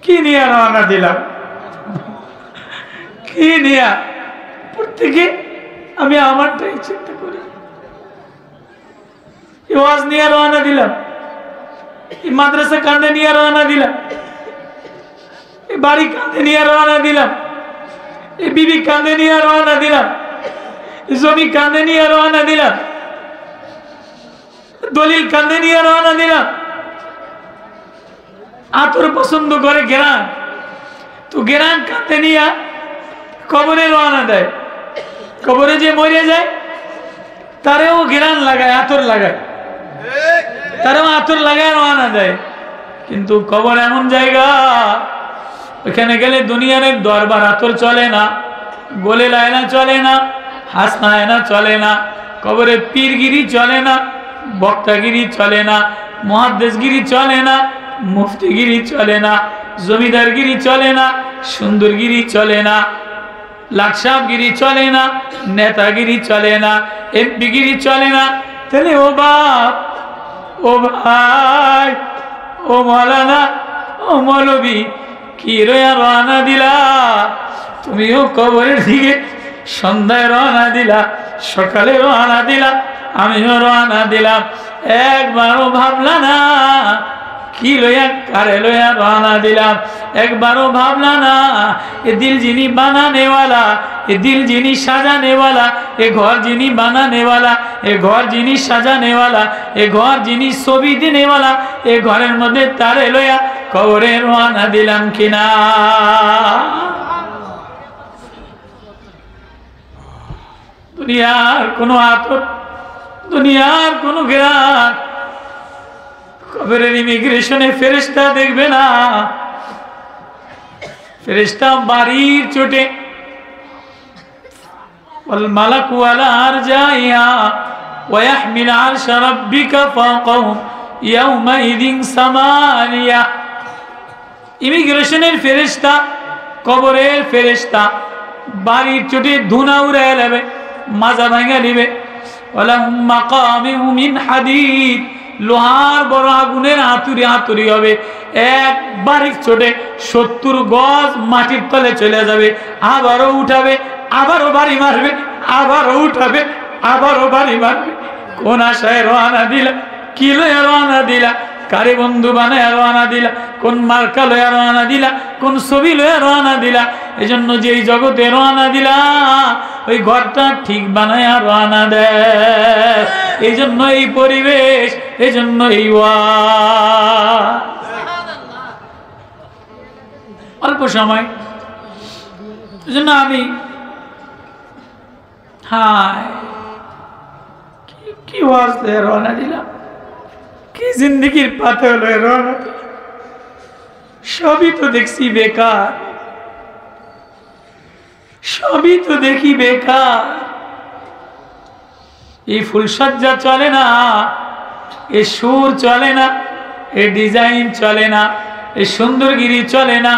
কি নিয়ে রওনা দিলাম, কি নিয়ে? প্রত্যেকে আমি আমারটাই চিন্তা করি। এই ওয়াজ নিয়ে রওনা দিলাম, এই মাদ্রাসা কাঁধে নিয়ে রওনা দিলাম, এই বাড়ি কাঁধে নিয়ে রওনা দিলাম, এই বিবি কাঁধে নিয়ে রওনা দিলাম, এই জমি কাঁধে নিয়ে রওনা দিলাম, দলিল কাঁধে নিয়ে রওনা দিলাম। আতর পছন্দ করে গেরান, তো গেরান কাঁধে নিয়ে কবরে রওনা দেয়। কবরে যে মরে যায় তারেও গেরান লাগায়, আতর লাগায়, তারাও আতর লাগায় রওনা দেয়। কিন্তু কবর এমন জায়গা, ওখানে গেলে দুনিয়ার এক দরবার আতর চলে না, গোলে লায়না চলে না, হাসনায়না চলে না, কবরে পীরগিরি চলে না, বক্তাগিরি চলে না, মুহাদ্দিসগিরি চলে না, মুফতিগিরি চলে না, জমিদারগিরি চলে না, সুন্দরগিরি চলে না, লাটসাবগিরি চলে না, নেতাগিরি চলে না, এমপিগিরি চলে না। তাহলে ও বাপ, ও ভাই, ও মৌলানা, ও মৌলবি, কি রওনা দিলা? তুমিও কবরের দিকে সন্ধ্যায় রওনা দিলা, সকালে রওনা দিলা, আমিও রওনা দিলাম। একবারও ভাবলা না কি লইয়া কারে লইয়া রওনা দিলাম? একবারও ভাবলা না এ দিল যিনি বানানেওয়ালা, এ দিল যিনি সাজানেওয়ালা, এ ঘর যিনি বানানেওয়ালা, এ ঘর যিনি সাজানেওয়ালা, এ ঘর যিনি ছবি দিনেওয়ালা, এ ঘরের মধ্যে তারে লইয়া কবরে রওনা দিলাম কিনা? দুনিয়ার কোনো আতর, দুনিয়ার কোনো ঘেরান কবরের ইমিগ্রেশনে ফেরেশতা দেখবে না। ফেরেশতা বাড়ির চোটে ওয়াল মালাকু আলা আরজাইহা ওয়া ইয়াহমিল আরশা রাব্বিকা ফাওকাহুম ইয়াওমাইযিন সামানিয়া। ইমিগ্রেশনের ফেরেশতা, কবরের ফেরেশতা বাড়ির চোটে ধুনা উড়াইয়া নেবে, মাজা ভাঙা নিবে। ওয়ালাহুম মাকামিউ মিন হাদিদ, লোহার বড় আগুনের হাতুড়ি হাতুড়ি হবে, একবারই ছোটে 70 গজ মাটির তলে চলে যাবে, আবারও উঠাবে, আবারও বাড়ি মারবে, আবারও উঠাবে, আবারও বাড়ি মারবে। কোন আশায় রওনা দিলা? কি লইয়া রওনা দিলা? কারে বন্ধু বানায় রওনা দিলা? কোন মার্কা লইয়া রওনা দিলা? কোন ছবি লইয়া রওনা দিলা? এই জন্য যে এই জগতে রওনা দিলা, ওই ঘরটা ঠিক বানায়া রওনা দেয়। এই জন্য এই পরিবেশ, এই জন্য এই অল্প সময়। এই জন্য আমি কি ওয়াজ লইয়া রওনা দিলাম, কি জিন্দগির পাথর লইয়া রওনা দিলাম। সবই তো দেখছি বেকার, সবই তো দেখি বেকার। এই ফুলসজ্জা চলে না, এই সুর চলে না, এই ডিজাইন চলে না, এই সুন্দরগিরি চলে না,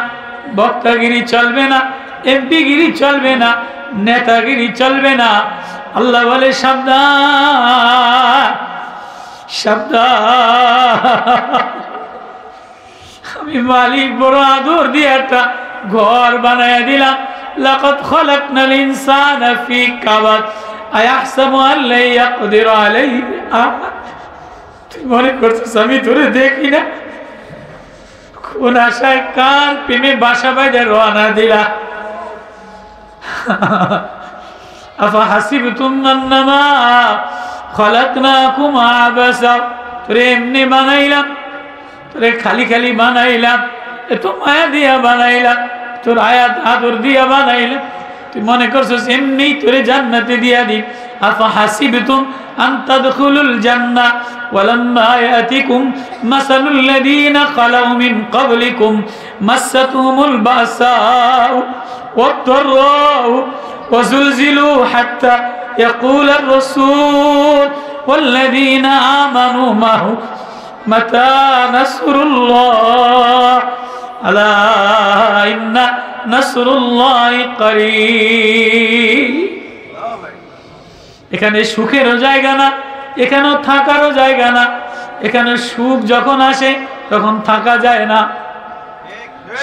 বক্তাগিরি চলবে না, এমপিগিরি চলবে না, নেতাগিরি চলবে না। আল্লাহ বলে সাবধান, সাবধান। আমি মালিক বড় আদর দিয়ে একটা ঘর বানায় দিলাম। লাকাদ খালাকনাল ইনসানা ফি কাবাদ আয়াহসাবু আল্লা ইয়াকদিরু আলাইহি আহাদ। তুই মনে করছিস আমি তোরে দেখি না? কোন আশায় কার প্রেমে বাসা বাইরে রওনা দিলা? আফা হাসিবতুম আন্নামা খালাকনাকুম আবাসা। তোরে এমনি বানাইলাম, তোরে খালি খালি বানাইলাম, এত মায়া দিয়া বানাইলাম, তোর আয়াত আদর দিয়া বানাইলাম, তুই মনে করছিস এমনি তোরে জান্নাতে দিয়া দিই। আফা হাসিবতুম আন তাদখুলুল জান্নাহ ওয়ালাম্মা ইয়াতিকুম মাসালুল লাযীনা খালাউ মিন ক্বাবলিকুম মাসাতুহুমুল বাসাউ ওয়াদ-দাররাউ ওয়াযুলজিলু হাত্তা ইয়াকুলার রাসূল ওয়াল্লাযীনা আমানু মাহু মাতা নাসরুল্লাহ আলা ইন্না নাসরুল্লাহি করিব। এখানে সুখেরও জায়গা না, এখানেও থাকারও জায়গা না। এখানে সুখ যখন আসে তখন থাকা যায় না।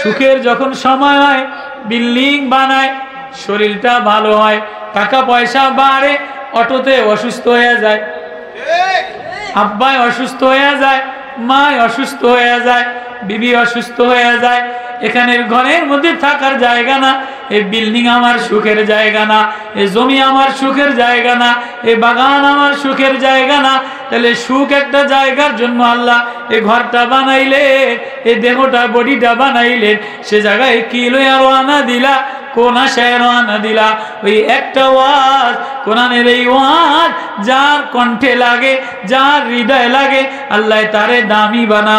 সুখের যখন সময় হয় বিল্ডিং বানায়, শরীরটা ভালো হয়, টাকা পয়সা বাড়ে, অটোতে অসুস্থ হয়ে যায়, আব্বাই অসুস্থ হয়ে যায়, মা অসুস্থ হয়ে যায়, বিবি অসুস্থ হয়ে যায়। এখানের ঘরের মধ্যে থাকার জায়গা না, এই বিল্ডিং আমার সুখের জায়গা না, এই জমি আমার সুখের জায়গা না, এই বাগান আমার সুখের জায়গা না। তাহলে সুখ একটা জায়গার জন্য আল্লাহ এই ঘরটা বানাইলে, এই দেহটা বডিটা বানাইলেন, সে জায়গায় কি লইয়া রওনা দিলা, কোন আশায় রওনা দিলা? ওই একটা ওয়াজ, কোরআনের এই ওয়াজ যার কণ্ঠে লাগে, যার হৃদয় লাগে, আল্লাহ তারে দামি বানা।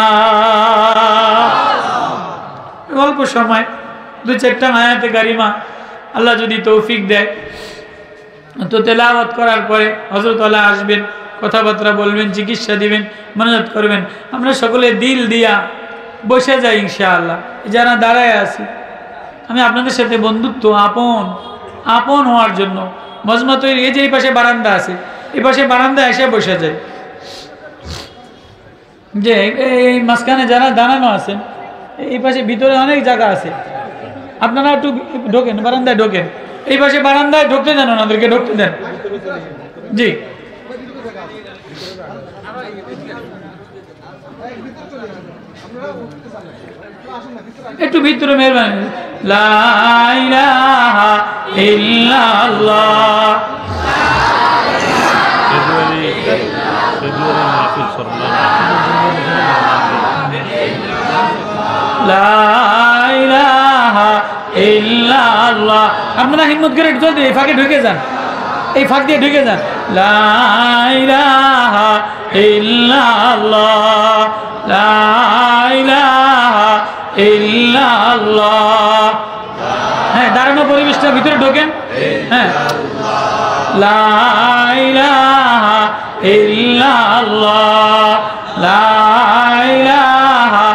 অল্প সময় 2-4টা আয়াতে কারিমা আল্লাহ যদি তৌফিক দেয় তো তেলাওয়াত করার পরে হযরত আল্লাহ আসবেন, কথাবার্তা বলবেন, চিকিৎসা দিবেন, মনোজাত করবেন। আমরা সকলে দিল দিয়া বসে যাই ইনশাআল্লাহ। যারা দাঁড়ায় আছি, আমি আপনাদের সাথে বন্ধুত্ব, আপন হওয়ার জন্য মজমা তৈরি। এই যে এই পাশে বারান্দা আছে, এই পাশে বারান্দা এসে বসে যায়, যে এই মাঝখানে যারা দাঁড়ানো আছেন, এই পাশে ভিতরে অনেক জায়গা আছে, আপনারা একটু ঢোকেন, বারান্দায় ঢোকেন, এই পাশে বারান্দায় ঢুকতে দেন, ওনাদেরকে ঢুকতে দেন। জি, একটু ভিতরে মেহরবানি। লা ইলাহা ইল্লাল্লাহ, লা ইলাহা ইল্লাল্লাহ। আপনারা হিম্মত করে জলদি এই ফাঁকে ঢুকে যান, এই ফাঁক দিয়ে ঢুকে যান। লা ইলাহা ইল্লাল্লাহ, লা ইলাহা ইল্লাল্লাহ। হ্যাঁ, দাঁড়ানো পরিবেশটা ভিতরে ঢোকেন। হ্যাঁ, লা ইলাহা ইল্লাল্লাহ, লা ইলাহা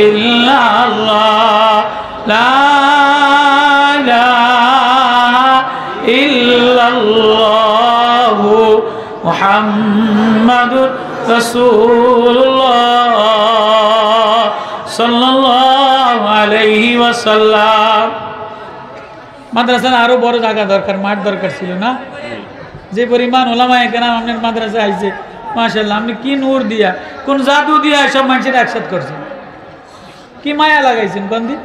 ইল্লাল্লাহ, লা ইলাহা ইল্লাল্লাহ, মুহাম্মাদুর রাসূলুল্লাহ সাল্লাল্লাহু আলাইহি ওয়াসাল্লাম। মাদ্রাসার আরো বড় জায়গা দরকার, মাঠ দরকার ছিল না? যে পরিমাণ ওলামায়ে কেরাম আপনার মাদ্রাসায় আইছে, মাশাআল্লাহ, আপনি কি নূর দিয়া, কোন জাদু দিয়া সব মানুষের একসাথে করছেন, কি মায়া লাগাইছেন কোন দিন,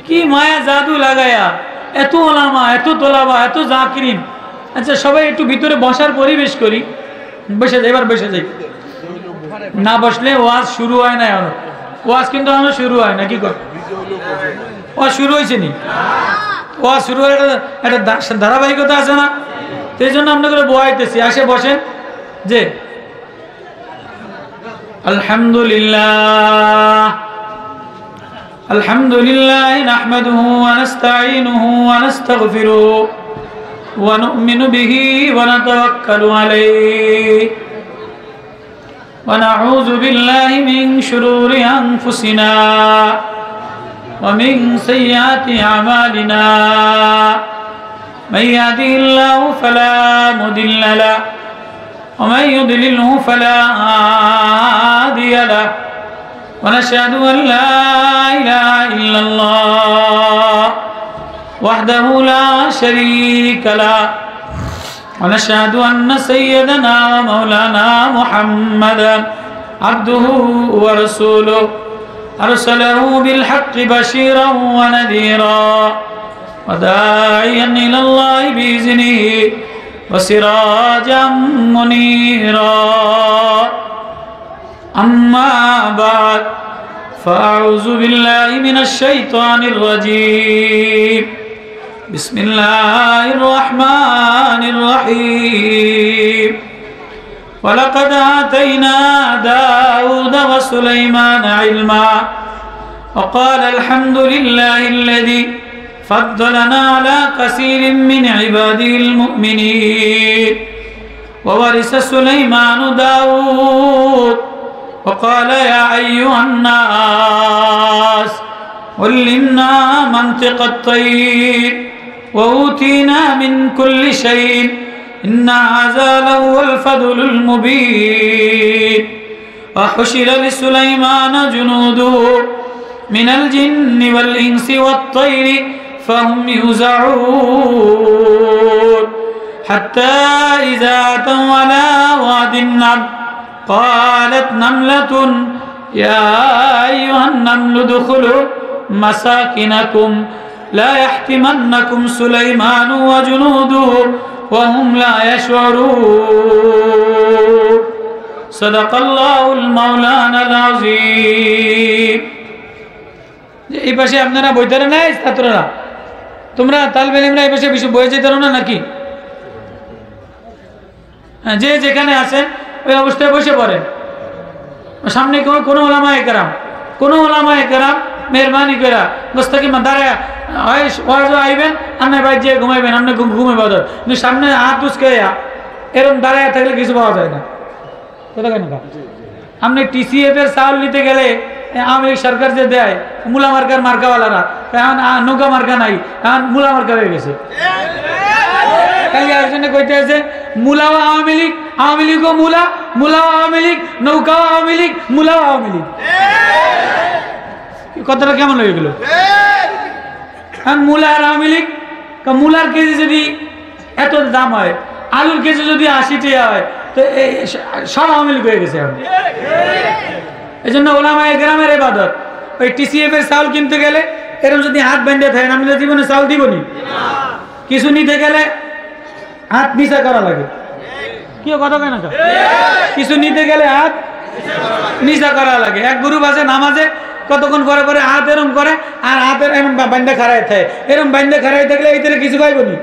কি মায়া জাদু লাগায়া এত ওলামা, এত তোলাবা, এত জাকিরিন। আচ্ছা, সবাই একটু ভিতরে বসার পরিবেশ করি, বসে যাই, এবার বসে যাই। না বসলে ওয়াজ শুরু হয় না, এখনো ওয়াজ কিন্তু এখনো শুরু হয় না। কি কর, ওয়াজ শুরু হয়েছে নি? ওয়াজ শুরু হয়ে একটা ধারাবাহিকতা আছে না, সেই জন্য আপনাদের বয়াইতেছি। আসে বসেন। যে আলহামদুলিল্লাহ, আলহামদুলিল্লাহ নাহমাদুহু ওয়া নাস্তাঈনুহু ওয়া নাস্তাগফিরুহু ওয়া নু'মিনু বিহি ওয়া নাতাওয়াক্কালু আলাইহি ওয়া নাউযু বিল্লাহি মিন শুরুরি আনফুসিনা ওয়া মিন সাইয়্যাতি আমালিনা। من يهده الله فلا مضل له ومن يضلله فلا هادي له ونشهد أن لا إله إلا الله وحده لا شريك له ونشهد أن سيدنا ومولانا محمدا عبده ورسوله أرسله بالحق بشيرا ونذيرا وداعيا إلى الله بإذنه وسراجا منيرا. أما بعد فأعوذ بالله من الشيطان الرجيم. بسم الله الرحمن الرحيم. ولقد آتينا داود وسليمان علما وقال الحمد لله الذي فضلنا على كثير من عباده المؤمنين. وورث سليمان داود وقال يا أيها الناس علمنا منطق الطير وأوتينا من كل شيء ইন্না হাযা লাহুল ফাদলুল মুবিন ওয়া হুশিরা লিসুলাইমানা জুনুদুহু মিনাল জিন্নি ওয়াল ইনসি ওয়াত তায়রি ফাহুম ইউযাউন হাত্তা ইযা আতাউ আলা ওয়াদিন নাম قالت نملة يا أيها النمل ادخلوا مساكنكم لا يحطمنكم سليمان وجنوده وهم لا يشعرون صدق الله المولانا العظيم এই পাশে আপনারা বইতারে নাই ছাত্ররা তোমরা তালবে ইলমরা এই পাশে বেশি বই যেতে না নাকি যে যেখানে আছেন ওই অবস্থায় বসে পড়েন সামনে কোনো ওলামায়ে কেরাম মেহরবানি করে গোস্তাকি দাঁড়ায় ওয়াজ আইবেন আপনি বাইরে যেয়ে ঘুমাইবেন আপনি ঘুমে বাদর কিন্তু সামনে হাত উচকে এরকম দাঁড়ায় থাকলে কিছু পাওয়া যায় না কথা কেন আপনি টিসিএফ এর চাউল নিতে গেলে আওয়ামী লীগ সরকার যে দেয় মূলা মার্কার মার্কাওয়ালারা এখন নৌকা মার্কা নাই এখন মূলা মার্কা হয়ে গেছে একজনে কইতে আছে মূলাও আওয়ামী লীগও মূলাও আওয়ামী লীগ নৌকাও আওয়ামী লীগ মূলাও আওয়ামী লীগ কথাটা কেমন হয়ে গেল মূলা আর আওয়ামী লীগ মূলার কেজি যদি এত দাম হয় আলুর কেজি যদি 80 টাকা হয় তো সব আওয়ামী লীগ হয়ে গেছে এখন এই জন্য ওলামায়ে কেরামের ইবাদত ওই টিসিএফ এর চাউল কিনতে গেলে এরকম যদি হাত বেঁধে থাকেন আমি জীবনে চাউল দিবনি কিছু নিতে গেলে হাত নিচা করা লাগে কি কথা কেন কিছু নিতে গেলে হাত নিচা করা লাগে এক গ্রুপ আছে নামাজে কতক্ষণ পরে পরে হাত এরম করে আর হাতের এরম বান্ধে খাড়াই থাকে এরম বান্ধে খাড়াই থাকলে এই থেকে কিছু পাইবনি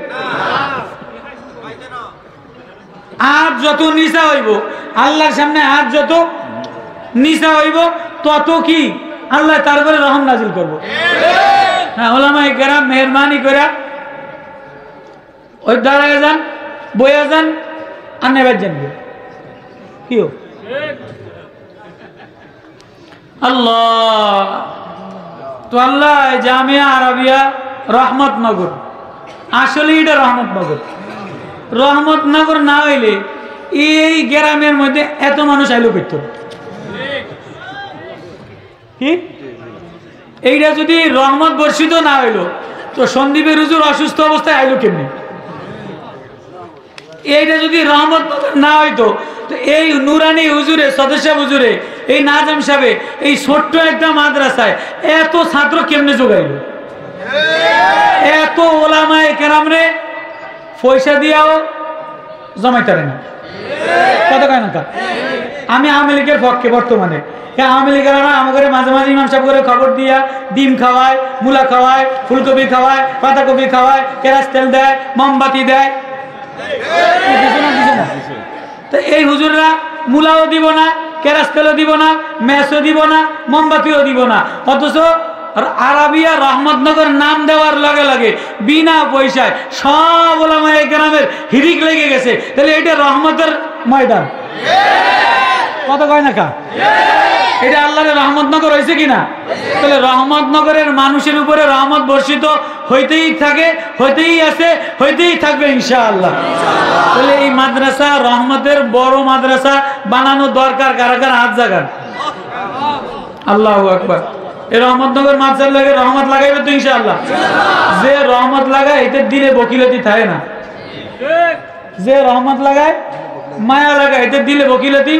হাত যত নিচা হইব আল্লাহর সামনে হাত যত নিচা হইব তত কি আল্লাহ তারপরে রহম নাজিল করবো হ্যাঁ ওলামায়ে কেরাম মেহরবানি করে ওই দাঁড়ায় যান বইয়া যান আর নেবার জানবে কি আল্লাহ তো আল্লাহ জামিয়া আরবিয়া রহমতনগর আসলে এটা রহমতনগর না হইলে এই গ্রামের মধ্যে এত মানুষ আইলো করত কি এইটা যদি রহমত বর্ষিত না হইলো তো সন্দীপের হুজুর অসুস্থ অবস্থায় আইলো কেমনি এইটা যদি রহমত না হইতো তো এই নুরানি হুজুরে সদস্য হুজুরে এই নাজাম সাহেব এই ছোট্ট একটা মাদ্রাসায় এত ছাত্র কেমনে যোগাইল এত ওলামায়ে কেরাম রে পয়সা দিয়াও জমাইতারে না কথা কয় না আমি আওয়ামী লীগের পক্ষে বর্তমানে আওয়ামী লীগের আমাদের মাঝে মাঝে ইমাম সাহেব করে খবর দিয়া ডিম খাওয়ায় মূলা খাওয়ায় ফুলকপি খাওয়ায় পাতাকপি খাওয়ায় কেরাস তেল দেয় মোমবাতি দেয় তো এই হুজুররা মূলাও দিব না কেরাস তেলও দিব না মেসও দিব না মোমবাতিও দিব না অথচ আরাবিয়া রহমতনগর নাম দেওয়ার লগে লগে বিনা পয়সায় সব ওলামায়ে কেরামের হিরিক লেগে গেছে তাহলে এটা রহমতের ময়দান কথা কয় না কা এটা আল্লাহর রহমতনগর হয়েছে কিনা তাহলে রহমতনগরের মানুষের উপরে রহমত বর্ষিত হইতেই থাকে হইতেই আছে হইতেই থাকবে ইনশাআল্লাহ তাহলে এই মাদ্রাসা রহমতের বড় মাদ্রাসা বানানো দরকার কারা কারা হাত জাগান আল্লাহু আকবার এই রহমতনগর মাদ্রাসার লাগে রহমত লাগাইবে তো ইনশাআল্লাহ যে রহমত লাগায় এতে দিলে বকিলতি থাকে না যে রহমত লাগায় মায়া লাগায় এতে দিলে বকিলতি